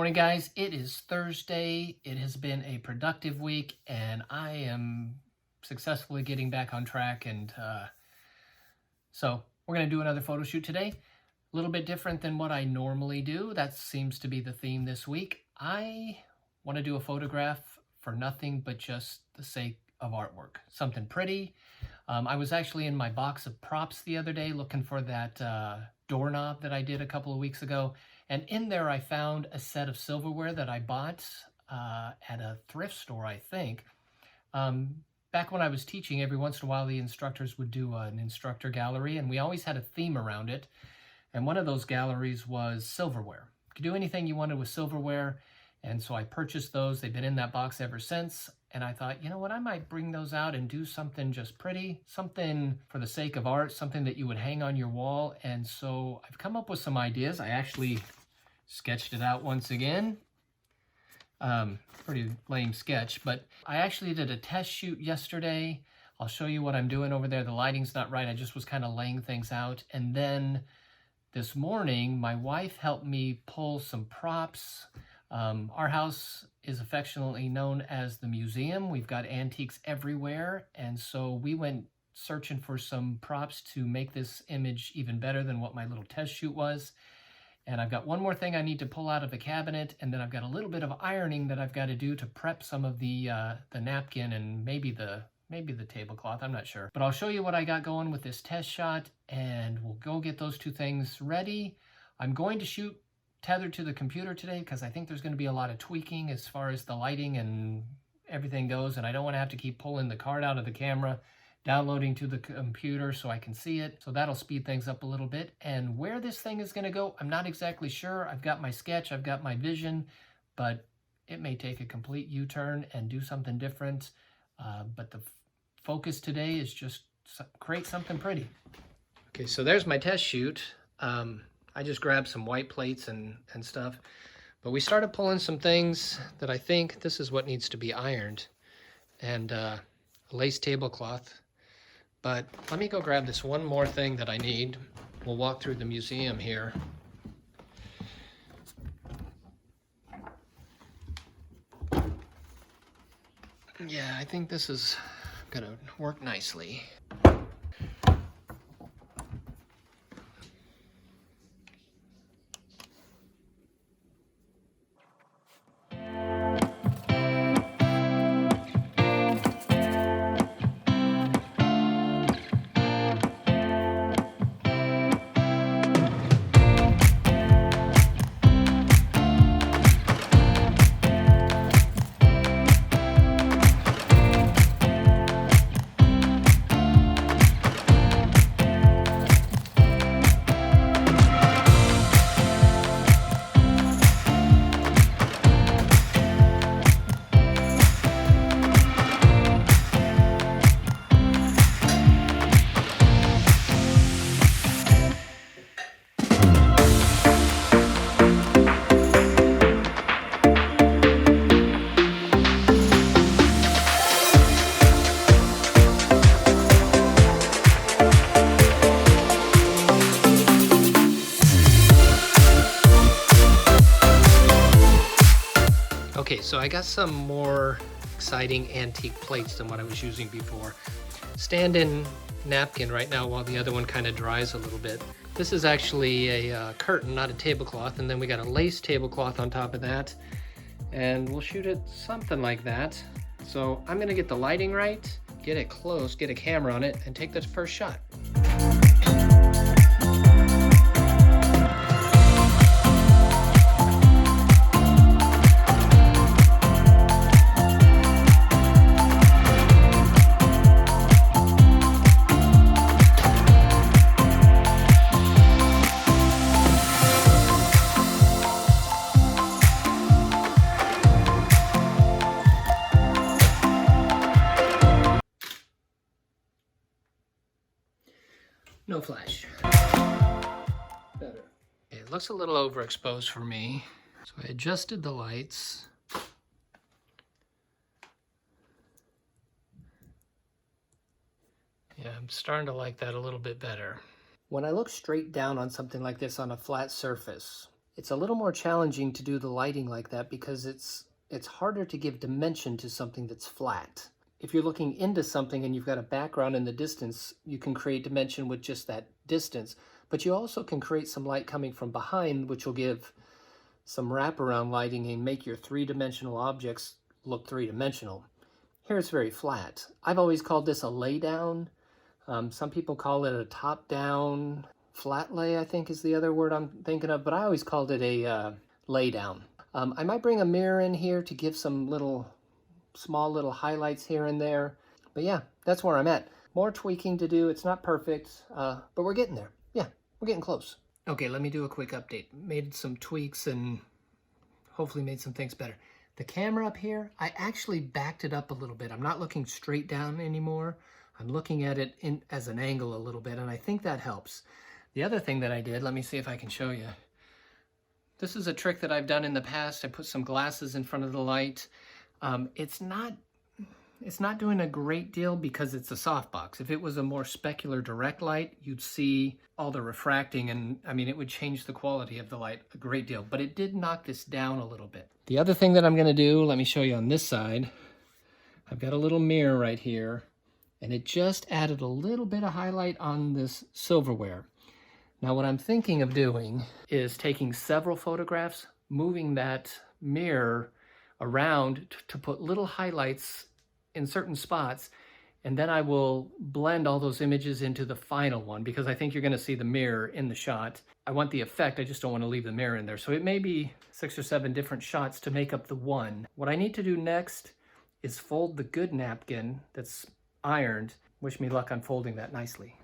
Morning, guys. It is Thursday. It has been a productive week, and I am successfully getting back on track. And so we're going to do another photo shoot today. A little bit different than what I normally do. That seems to be the theme this week. I want to do a photograph for nothing but just the sake of artwork. Something pretty. I was actually in my box of props the other day looking for that doorknob that I did a couple of weeks ago. And in there I found a set of silverware that I bought at a thrift store, I think. Back when I was teaching, every once in a while the instructors would do an instructor gallery, and we always had a theme around it. And one of those galleries was silverware. You could do anything you wanted with silverware. And so I purchased those. They've been in that box ever since. And I thought, you know what, I might bring those out and do something just pretty, something for the sake of art, something that you would hang on your wall. And so I've come up with some ideas. I actually sketched it out once again. Pretty lame sketch, but I actually did a test shoot yesterday. I'll show you what I'm doing over there. The lighting's not right. I just was kind of laying things out. And then this morning, my wife helped me pull some props. Our house is affectionately known as the museum. We've got antiques everywhere. And so we went searching for some props to make this image even better than what my little test shoot was. And I've got one more thing I need to pull out of the cabinet, and then I've got a little bit of ironing that I've got to do to prep some of the napkin and maybe the tablecloth, I'm not sure. But I'll show you what I got going with this test shot, and we'll go get those two things ready. I'm going to shoot tethered to the computer today because I think there's going to be a lot of tweaking as far as the lighting and everything goes, and I don't want to have to keep pulling the card out of the camera, downloading to the computer so I can see it. So that'll speed things up a little bit. And where this thing is going to go, I'm not exactly sure. I've got my sketch, I've got my vision, but it may take a complete U-turn and do something different. But the focus today is just create something pretty. Okay, so there's my test shoot. I just grabbed some white plates and stuff, but we started pulling some things that I think this is what needs to be ironed, and a lace tablecloth. But let me go grab this one more thing that I need. We'll walk through the museum here. Yeah, I think this is gonna work nicely. Okay, so I got some more exciting antique plates than what I was using before. Stand-in napkin right now while the other one kind of dries a little bit. This is actually a curtain, not a tablecloth, and then we got a lace tablecloth on top of that. And we'll shoot it something like that. So I'm gonna get the lighting right, get it close, get a camera on it, and take the first shot. No flash. Better. Okay, it looks a little overexposed for me. So I adjusted the lights. Yeah, I'm starting to like that a little bit better. When I look straight down on something like this on a flat surface, It's a little more challenging to do the lighting like that because it's harder to give dimension to something that's flat. If you're looking into something and you've got a background in the distance, you can create dimension with just that distance. But you also can create some light coming from behind, which will give some wraparound lighting and make your three-dimensional objects look three-dimensional. Here it's very flat. I've always called this a lay down. Some people call it a top down. Flat lay, I think, is the other word I'm thinking of, but I always called it a lay down. I might bring a mirror in here to give some small little highlights here and there. But yeah, that's where I'm at. More tweaking to do. It's not perfect, but we're getting there. Yeah, we're getting close. Okay, let me do a quick update. Made some tweaks and hopefully made some things better. The camera up here, I actually backed it up a little bit. I'm not looking straight down anymore. I'm looking at it as an angle a little bit, and I think that helps. The other thing that I did, let me see if I can show you. This is a trick that I've done in the past. I put some glasses in front of the light. It's not doing a great deal because it's a softbox. If it was a more specular direct light, you'd see all the refracting, and I mean, it would change the quality of the light a great deal, but it did knock this down a little bit. The other thing that I'm gonna do, let me show you on this side. I've got a little mirror right here, and it just added a little bit of highlight on this silverware. Now what I'm thinking of doing is taking several photographs, moving that mirror around to put little highlights in certain spots, and then I will blend all those images into the final one because I think you're gonna see the mirror in the shot. I want the effect, I just don't wanna leave the mirror in there. So it may be 6 or 7 different shots to make up the one. What I need to do next is fold the good napkin that's ironed. Wish me luck on folding that nicely.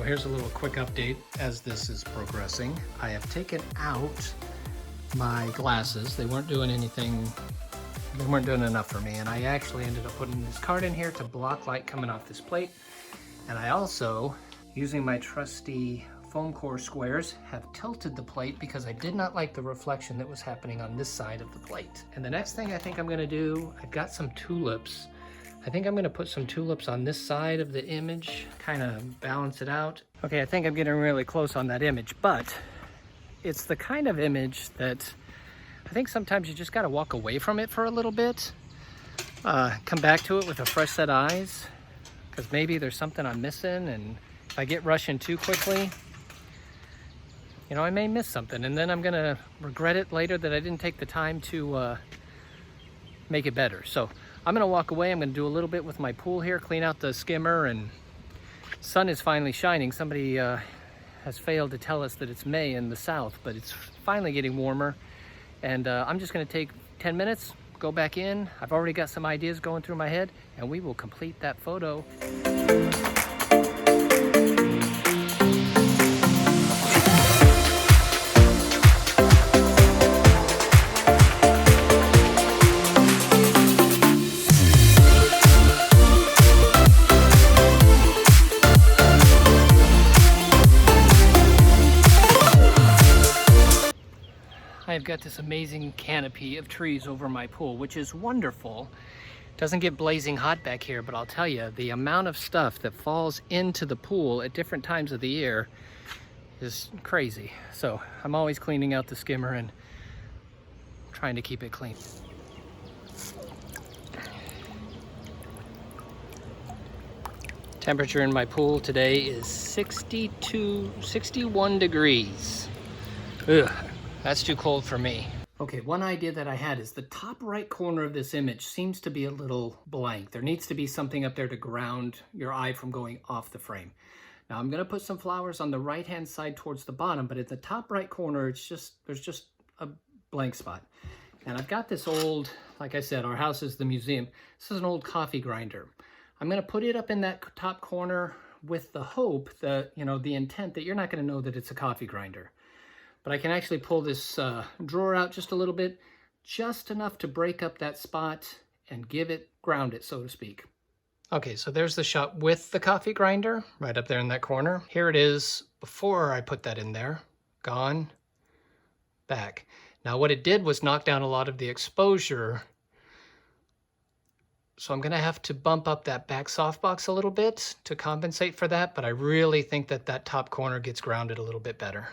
Here's a little quick update as this is progressing. I have taken out my glasses. They weren't doing anything, they weren't doing enough for me, and I actually ended up putting this card in here to block light coming off this plate. And I also, using my trusty foam core squares, have tilted the plate because I did not like the reflection that was happening on this side of the plate. And the next thing I think I'm gonna do, I've got some tulips. I think I'm gonna put some tulips on this side of the image, kind of balance it out. Okay, I think I'm getting really close on that image, but it's the kind of image that I think sometimes you just gotta walk away from it for a little bit, come back to it with a fresh set of eyes, because maybe there's something I'm missing, and if I get rushing too quickly, you know, I may miss something, and then I'm gonna regret it later that I didn't take the time to make it better. So I'm gonna walk away. I'm gonna do a little bit with my pool here, clean out the skimmer, and sun is finally shining. Somebody has failed to tell us that it's May in the south, but it's finally getting warmer. And I'm just gonna take 10 minutes, go back in. I've already got some ideas going through my head, and we will complete that photo. I've got this amazing canopy of trees over my pool, which is wonderful. Doesn't get blazing hot back here, but I'll tell you, the amount of stuff that falls into the pool at different times of the year is crazy. So I'm always cleaning out the skimmer and trying to keep it clean. Temperature in my pool today is 61 degrees. Ugh. That's too cold for me. Okay, one idea that I had is the top right corner of this image seems to be a little blank. There needs to be something up there to ground your eye from going off the frame. Now I'm gonna put some flowers on the right-hand side towards the bottom, but at the top right corner, there's just a blank spot. And I've got this old, like I said, our house is the museum. This is an old coffee grinder. I'm gonna put it up in that top corner with the hope that, you know, the intent that you're not gonna know that it's a coffee grinder. But I can actually pull this drawer out just a little bit, just enough to break up that spot and ground it, so to speak. Okay, so there's the shot with the coffee grinder right up there in that corner. Here it is before I put that in there. Gone, back. Now what it did was knock down a lot of the exposure. So I'm gonna have to bump up that back softbox a little bit to compensate for that, but I really think that that top corner gets grounded a little bit better.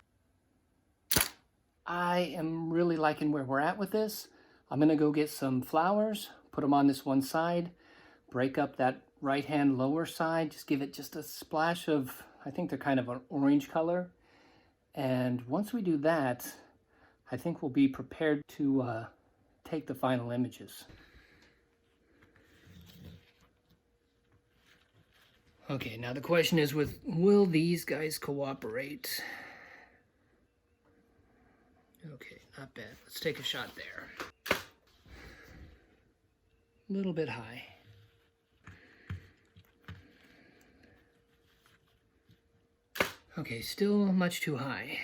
I am really liking where we're at with this. I'm gonna go get some flowers, put them on this one side, break up that right hand lower side, just give it just a splash of, I think they're kind of an orange color. And once we do that, I think we'll be prepared to take the final images. Okay, now the question is will these guys cooperate? Okay, not bad. Let's take a shot there. A little bit high. Okay, still much too high.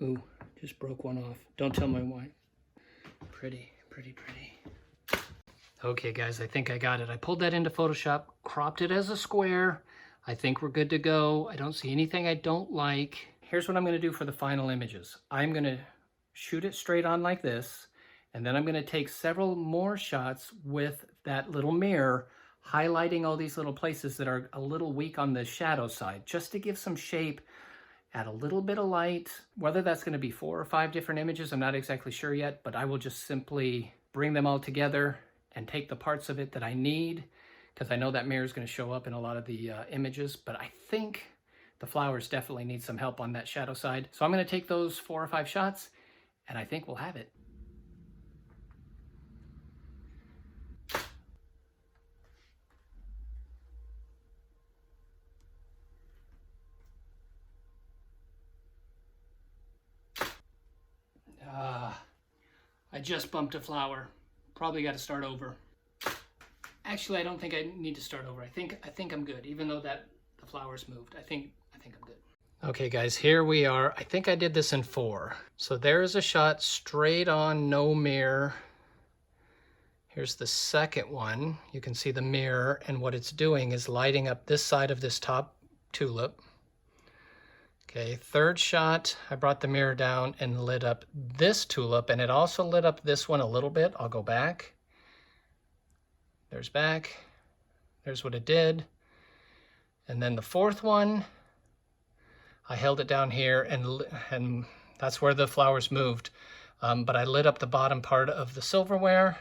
Ooh, just broke one off. Don't tell my wife. Pretty, pretty, pretty. Okay guys, I think I got it. I pulled that into Photoshop, cropped it as a square. I think we're good to go. I don't see anything I don't like. Here's what I'm gonna do for the final images. I'm gonna shoot it straight on like this, and then I'm gonna take several more shots with that little mirror, highlighting all these little places that are a little weak on the shadow side, just to give some shape, add a little bit of light. Whether that's gonna be 4 or 5 different images, I'm not exactly sure yet, but I will just simply bring them all together and take the parts of it that I need, because I know that mirror is going to show up in a lot of the images, but I think the flowers definitely need some help on that shadow side. So I'm going to take those 4 or 5 shots, and I think we'll have it. I just bumped a flower. Probably got to start over. Actually, I don't think I need to start over. I think I'm good, even though that the flowers moved. I think I'm good. Okay guys, here we are. I think I did this in 4. So there's a shot straight on, no mirror. Here's the second one. You can see the mirror, and what it's doing is lighting up this side of this top tulip. Okay, third shot, I brought the mirror down and lit up this tulip, and it also lit up this one a little bit. I'll go back. There's back. There's what it did. And then the fourth one, I held it down here, and that's where the flowers moved. But I lit up the bottom part of the silverware.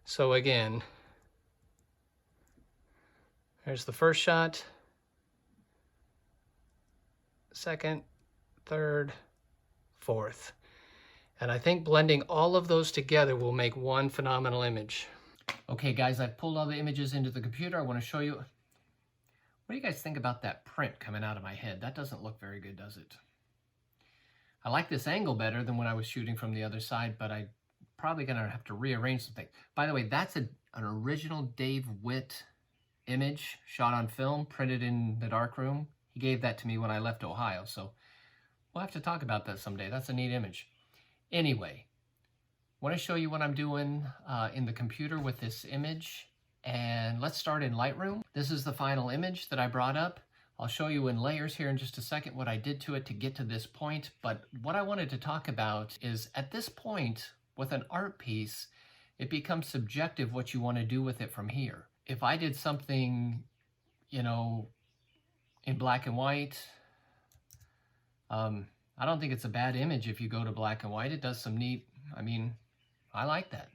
So again, there's the first shot. Second, third, fourth. And I think blending all of those together will make one phenomenal image. Okay guys, I've pulled all the images into the computer. I want to show you. What do you guys think about that print coming out of my head? That doesn't look very good, does it? I like this angle better than when I was shooting from the other side, but I'm probably gonna have to rearrange some things. By the way, that's an original Dave Witt image shot on film, printed in the darkroom. He gave that to me when I left Ohio, so we'll have to talk about that someday. That's a neat image. Anyway, I want to show you what I'm doing in the computer with this image, and let's start in Lightroom. This is the final image that I brought up. I'll show you in layers here in just a second what I did to it to get to this point, but what I wanted to talk about is at this point with an art piece, it becomes subjective what you want to do with it from here. If I did something, you know, in black and white, I don't think it's a bad image if you go to black and white. It does some neat, I mean, I like that.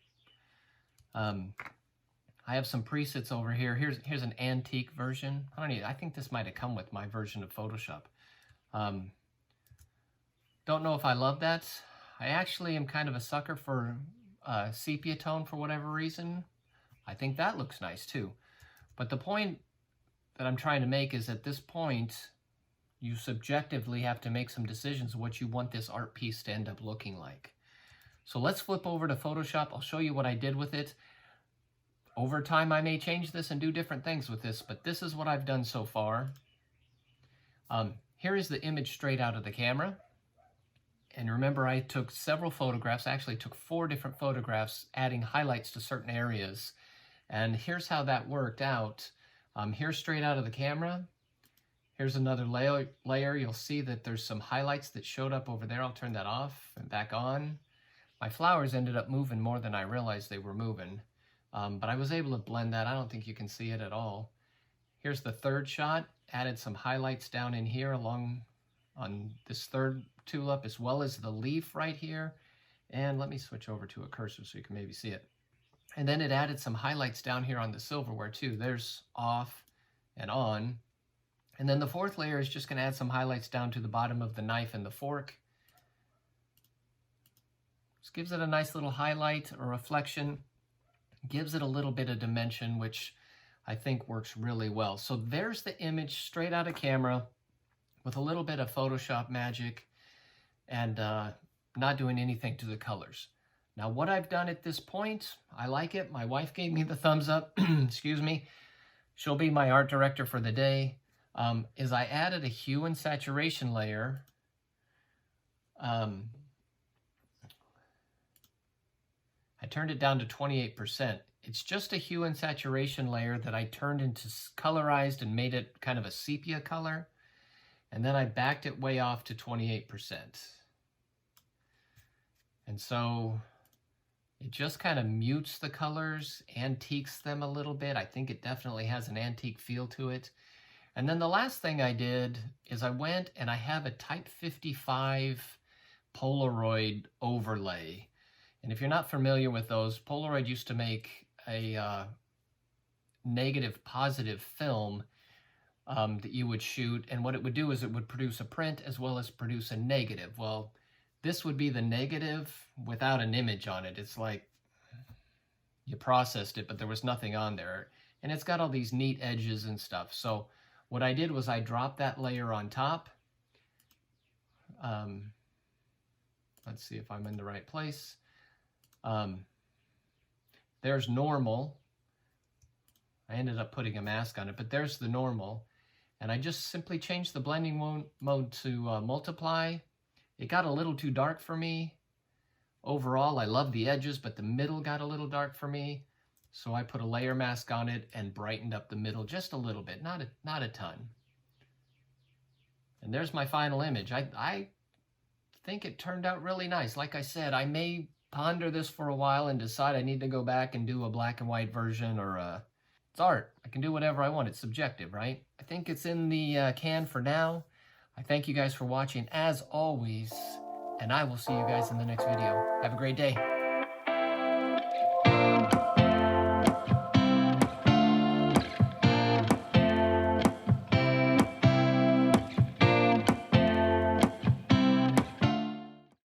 I have some presets over here. Here's an antique version. I think this might have come with my version of Photoshop. Don't know if I love that. I actually am kind of a sucker for sepia tone for whatever reason. I think that looks nice too. But the point that I'm trying to make is at this point, you subjectively have to make some decisions of what you want this art piece to end up looking like. So let's flip over to Photoshop. I'll show you what I did with it. Over time, I may change this and do different things with this, but this is what I've done so far. Here is the image straight out of the camera. And remember, I took several photographs. I actually took 4 different photographs, adding highlights to certain areas. And here's how that worked out. Here's straight out of the camera. Here's another layer. You'll see that there's some highlights that showed up over there. I'll turn that off and back on. My flowers ended up moving more than I realized they were moving. But I was able to blend that. I don't think you can see it at all. Here's the third shot. Added some highlights down in here along on this third tulip, as well as the leaf right here. And let me switch over to a cursor so you can maybe see it. And then it added some highlights down here on the silverware too. There's off and on. And then the fourth layer is just going to add some highlights down to the bottom of the knife and the fork. Just gives it a nice little highlight or reflection. Gives it a little bit of dimension, which I think works really well. So there's the image straight out of camera with a little bit of Photoshop magic and not doing anything to the colors. Now what I've done at this point, I like it. My wife gave me the thumbs up, excuse me. She'll be my art director for the day. Is I added a hue and saturation layer. I turned it down to 28%. It's just a hue and saturation layer that I turned into colorized and made it kind of a sepia color. And then I backed it way off to 28%. And so it just kind of mutes the colors, antiques them a little bit. I think it definitely has an antique feel to it. And then the last thing I did is I went and I have a Type 55 Polaroid overlay. And if you're not familiar with those, Polaroid used to make a negative positive film that you would shoot. And what it would do is it would produce a print as well as produce a negative. Well, this would be the negative without an image on it. It's like you processed it, but there was nothing on there. And it's got all these neat edges and stuff. So what I did was I dropped that layer on top. Let's see if I'm in the right place. There's normal. I ended up putting a mask on it, but there's the normal. And I just simply changed the blending mode to multiply. It got a little too dark for me. Overall, I love the edges, but the middle got a little dark for me. So I put a layer mask on it and brightened up the middle just a little bit, not a ton. And there's my final image. I think it turned out really nice. Like I said, I may ponder this for a while and decide I need to go back and do a black and white version, or it's art. I can do whatever I want. It's subjective, right? I think it's in the can for now. I thank you guys for watching as always, and I will see you guys in the next video. Have a great day.